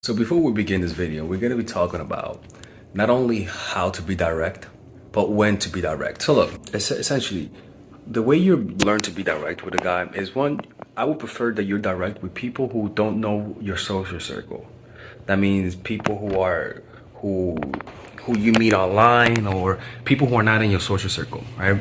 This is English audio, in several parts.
So before we begin this video, we're going to be talking about not only how to be direct, but when to be direct. So look, essentially, the way you learn to be direct with a guy is one, I would prefer that you're direct with people who don't know your social circle. That means people who who you meet online or people who are not in your social circle, right?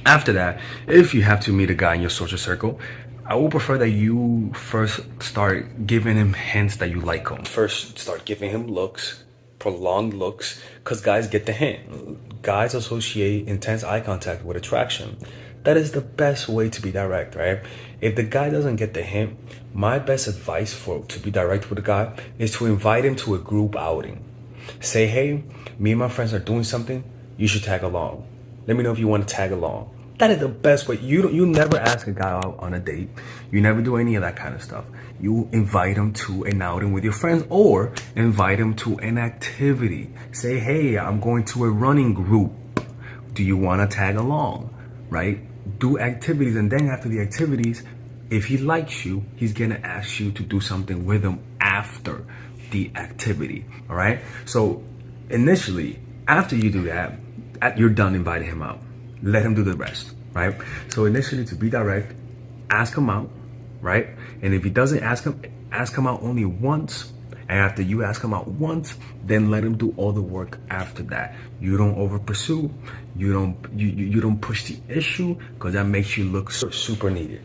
After that, if you have to meet a guy in your social circle, I would prefer that you first start giving him hints that you like him. First, start giving him looks, prolonged looks, because guys get the hint. Guys associate intense eye contact with attraction. That is the best way to be direct, right? If the guy doesn't get the hint, my best advice for to be direct with a guy is to invite him to a group outing. Say, hey, me and my friends are doing something, you should tag along. Let me know if you want to tag along. That is the best way. You never ask a guy out on a date. You never do any of that kind of stuff. You invite him to an outing with your friends or invite him to an activity. Say, hey, I'm going to a running group. Do you want to tag along? Right? Do activities, and then after the activities, if he likes you, he's gonna ask you to do something with him after the activity. All right? So initially, after you do that, you're done inviting him out. Let him do the rest, right? So initially, to be direct, ask him out, right? And if he doesn't ask him out only once. And after you ask him out once, then let him do all the work after that. You don't over pursue. You don't push the issue, because that makes you look super needy.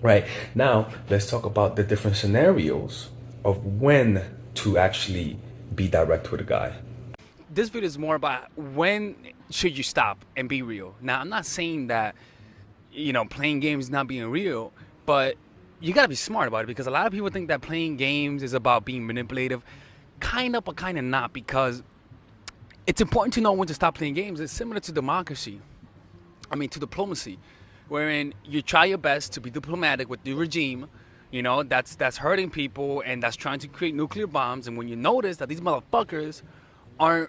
Right? Now, let's talk about the different scenarios of when to actually be direct with a guy. This video is more about when should you stop and be real. Now, I'm not saying that, playing games is not being real, but you gotta be smart about it, because a lot of people think that playing games is about being manipulative. Kind of, but kind of not, because it's important to know when to stop playing games. It's similar to democracy. To diplomacy, wherein you try your best to be diplomatic with the regime, that's hurting people and that's trying to create nuclear bombs. And when you notice that these motherfuckers are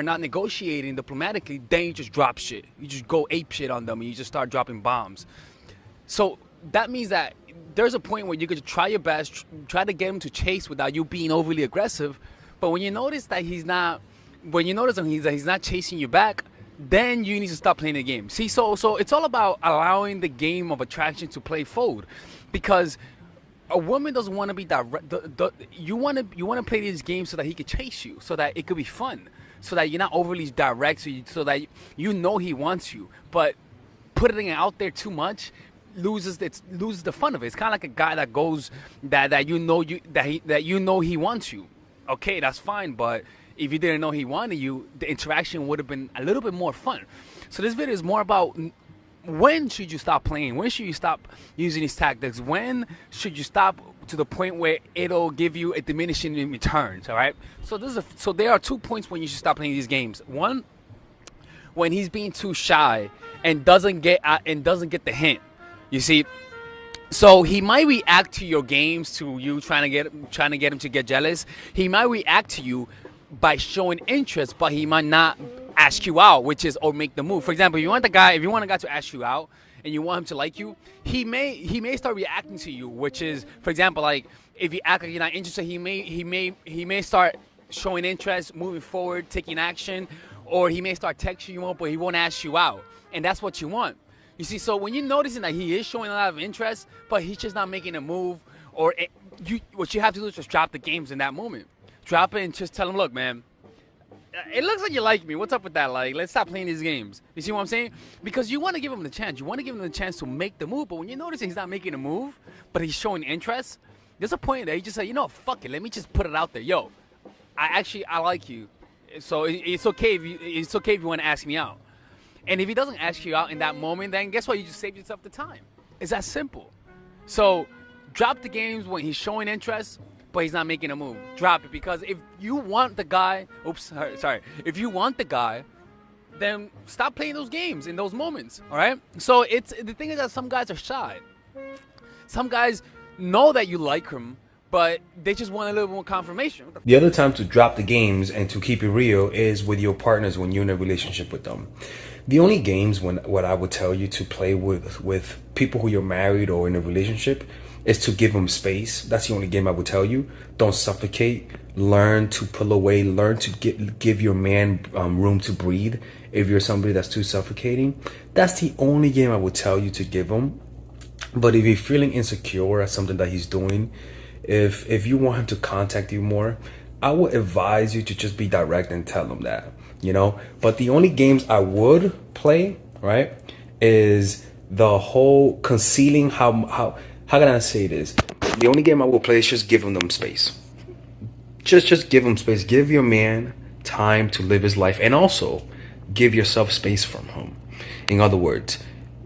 not negotiating diplomatically, then you just drop shit. You just go ape shit on them and you just start dropping bombs. So that means that there's a point where you could try your best, try to get him to chase without you being overly aggressive. But when you notice that he's not chasing you back, then you need to stop playing the game. See, so it's all about allowing the game of attraction to play forward, because a woman doesn't want to be direct. You want to play these games so that he could chase you, so that it could be fun, so that you're not overly direct, so that he wants you. But putting it out there too much loses the fun of it. It's kind of like a guy that goes that he wants you. Okay, that's fine, but if you didn't know he wanted you, the interaction would have been a little bit more fun. So this video is more about when should you stop playing? When should you stop using these tactics? When should you stop to the point where it'll give you a diminishing in returns? All right. So there are 2 points when you should stop playing these games. One, when he's being too shy and doesn't get the hint. You see. So he might react to your games, to you trying to get him to get jealous. He might react to you by showing interest, but he might not ask you out, or make the move. For example, if you want a guy to ask you out and you want him to like you, he may start reacting to you, which is, for example, like if you act like you're not interested, he may start showing interest, moving forward, taking action, or he may start texting you more, but he won't ask you out, and that's what you want. You see, so when you're noticing that he is showing a lot of interest, but he's just not making a move, what you have to do is just drop the games in that moment. Drop it and just tell him, look, man, it looks like you like me. What's up with that? Like, let's stop playing these games. You see what I'm saying? Because you want to give him the chance. You want to give him the chance to make the move. But when you notice he's not making a move, but he's showing interest, there's a point that you just say, fuck it. Let me just put it out there. Yo, I like you. So it's okay if you want to ask me out. And if he doesn't ask you out in that moment, then guess what? You just saved yourself the time. It's that simple. So drop the games when he's showing interest, but he's not making a move. Drop it, because if you want the guy, if you want the guy, then stop playing those games in those moments, all right? So the thing is that some guys are shy. Some guys know that you like him, but they just want a little more confirmation. The other time to drop the games and to keep it real is with your partners when you're in a relationship with them. The only games what I would tell you to play with people who you're married or in a relationship is to give him space. That's the only game I would tell you. Don't suffocate. Learn to pull away. Learn to give your man room to breathe. If you're somebody that's too suffocating, that's the only game I would tell you to give him. But if you're feeling insecure at something that he's doing, if you want him to contact you more, I would advise you to just be direct and tell him that, you know. But the only games I would play, right, is the whole concealing. How can I say this? The only game I will play is just giving them space. Just give him space. Give your man time to live his life, and also give yourself space from him. In other words,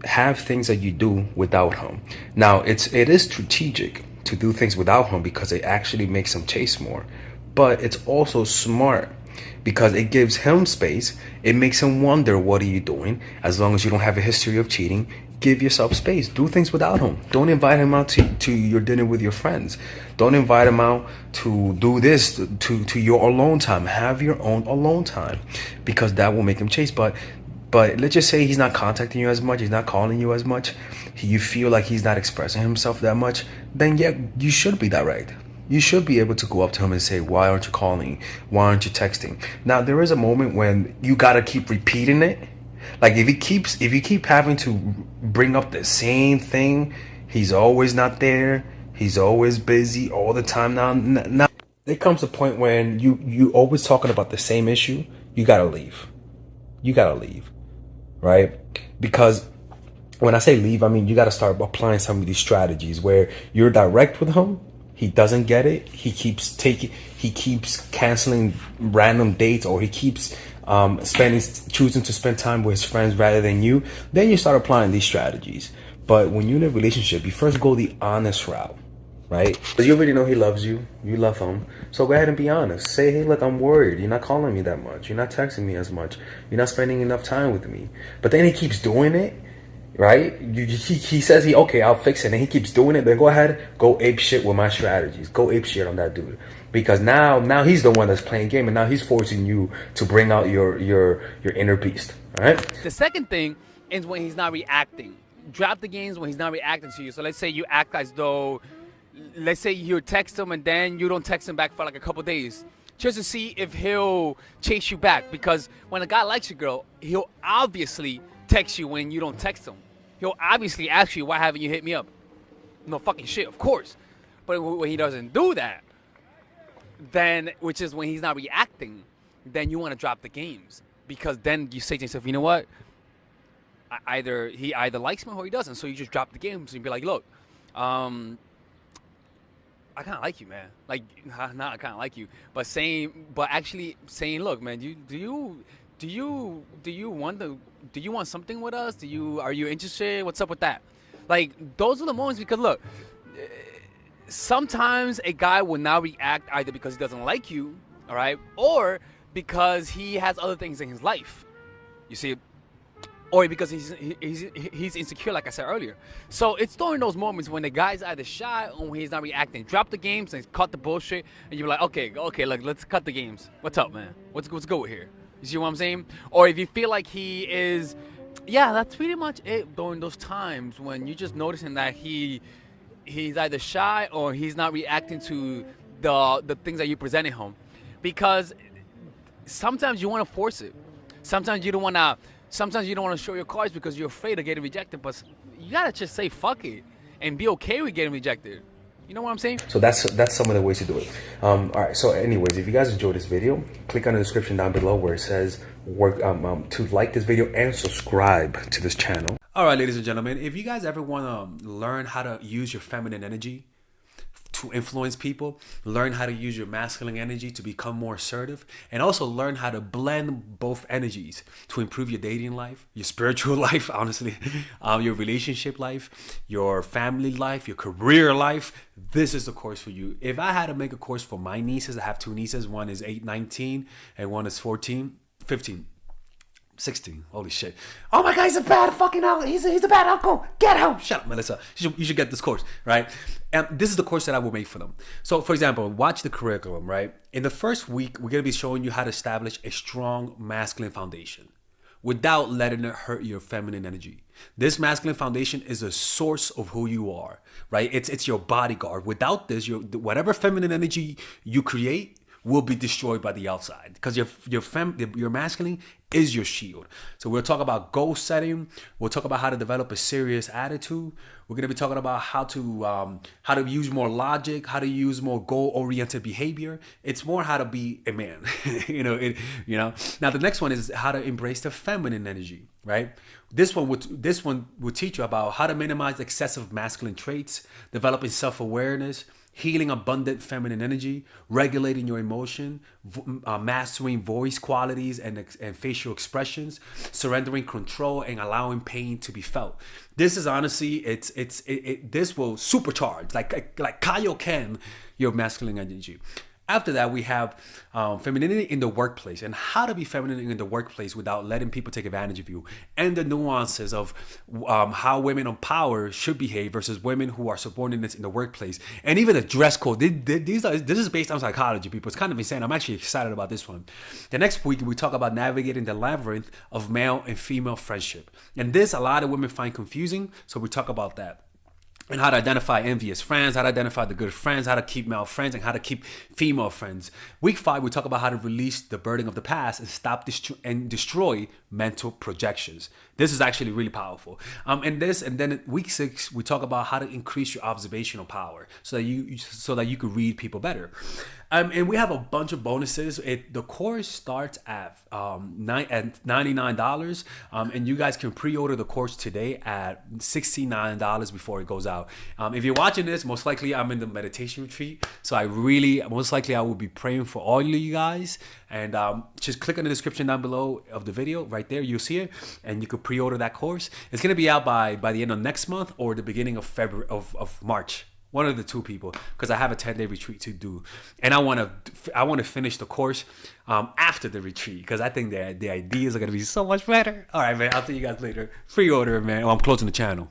have things that you do without him. Now, it is strategic to do things without him because it actually makes him chase more. But it's also smart because it gives him space. It makes him wonder, what are you doing? As long as you don't have a history of cheating, give yourself space. Do things without him. Don't invite him out to your dinner with your friends. Don't invite him out to do this, to your alone time. Have your own alone time, because that will make him chase. But let's just say he's not contacting you as much, he's not calling you as much, you feel like he's not expressing himself that much, then yeah, you should be direct. You should be able to go up to him and say, why aren't you calling? Why aren't you texting? Now, there is a moment when you gotta keep repeating it. Like if you keep having to bring up the same thing, he's always not there, he's always busy all the time. Now there comes a point when you always talking about the same issue. You gotta leave. You gotta leave, right? Because when I say leave, I mean you gotta start applying some of these strategies where you're direct with him. He doesn't get it. He keeps canceling random dates, or he keeps choosing to spend time with his friends rather than you. Then you start applying these strategies. But when you're in a relationship, you first go the honest route, right? Because you already know he loves you. You love him. So go ahead and be honest. Say, hey, look, I'm worried. You're not calling me that much. You're not texting me as much. You're not spending enough time with me. But then he keeps doing it, right? He says okay, I'll fix it, and he keeps doing it. Then go ahead, go ape shit with my strategies. Go ape shit on that dude, because now he's the one that's playing game, and now he's forcing you to bring out your inner beast. All right. The second thing is when he's not reacting. Drop the games when he's not reacting to you. So let's say you act as though, let's say you text him and then you don't text him back for like a couple days, just to see if he'll chase you back. Because when a guy likes a girl, he'll obviously text you when you don't text him. He'll obviously ask you, why haven't you hit me up? No fucking shit, of course. But when he doesn't do that, then, which is when he's not reacting, then you want to drop the games. Because then you say to yourself, you know what? He either likes me or he doesn't. So you just drop the games and be like, look, I kind of like you, man. Like, not I kind of like you, but actually saying, look, man, do you want something with us? Are you interested? What's up with that? Like, those are the moments, because look, sometimes a guy will not react either because he doesn't like you, all right, or because he has other things in his life. You see, or because he's insecure, like I said earlier. So it's during those moments when the guy's either shy or when he's not reacting. Drop the games and cut the bullshit, and you're like, okay, look, let's cut the games. What's up, man? What's good here? You see what I'm saying? Or if you feel like he is, yeah, that's pretty much it during those times when you're just noticing that he's either shy or he's not reacting to the things that you're presenting him. Because sometimes you want to force it. Sometimes you don't want to show your cards because you're afraid of getting rejected. But you gotta just say fuck it and be okay with getting rejected. You know what I'm saying? So that's some of the ways to do it. All right. So anyways, if you guys enjoyed this video, click on the description down below where it says to like this video and subscribe to this channel. All right, ladies and gentlemen, if you guys ever want to learn how to use your feminine energy to influence people, learn how to use your masculine energy to become more assertive, and also learn how to blend both energies to improve your dating life, your spiritual life, honestly, your relationship life, your family life, your career life, this is the course for you. If I had to make a course for my nieces, I have two nieces, one is 19 and one is 15. 16. Holy shit. Oh my God, he's a bad fucking uncle. He's a bad uncle. Get him. Shut up, Melissa. You should get this course, right? And this is the course that I will make for them. So, for example, watch the curriculum, right? In the first week, we're going to be showing you how to establish a strong masculine foundation. without letting it hurt your feminine energy. This masculine foundation is a source of who you are, right? It's your bodyguard. Without this, whatever feminine energy you create will be destroyed by the outside, because your masculine is your shield. So we'll talk about goal setting. We'll talk about how to develop a serious attitude. We're gonna be talking about how to use more logic, how to use more goal-oriented behavior. It's more how to be a man, Now the next one is how to embrace the feminine energy, right? This one would teach you about how to minimize excessive masculine traits, developing self-awareness, healing abundant feminine energy, regulating your emotion, mastering voice qualities and facial expressions, surrendering control, and allowing pain to be felt. This is honestly, this will supercharge, like Kaioken, your masculine energy. After that, we have femininity in the workplace, and how to be feminine in the workplace without letting people take advantage of you, and the nuances of how women of power should behave versus women who are subordinates in the workplace, and even the dress code. This is based on psychology, people. It's kind of insane. I'm actually excited about this one. The next week, we talk about navigating the labyrinth of male and female friendship, and this a lot of women find confusing, so we talk about that. And how to identify envious friends, how to identify the good friends, how to keep male friends, and how to keep female friends. Week 5, we talk about how to release the burden of the past and stop and destroy mental projections. This is actually really powerful. And then week 6, we talk about how to increase your observational power so that you could read people better. And we have a bunch of bonuses. The course starts at $99, and you guys can pre-order the course today at $69 before it goes out. If you're watching this, most likely I'm in the meditation retreat, so I will be praying for all of you guys. And just click on the description down below of the video. Right there, you'll see it, and you could pre-order that course. It's gonna be out by the end of next month or the beginning of February of March. One of the two, people, because I have a 10-day retreat to do, and I want to finish the course after the retreat, because I think the ideas are gonna be so much better. All right, man. I'll see you guys later. Pre-order, man. I'm closing the channel.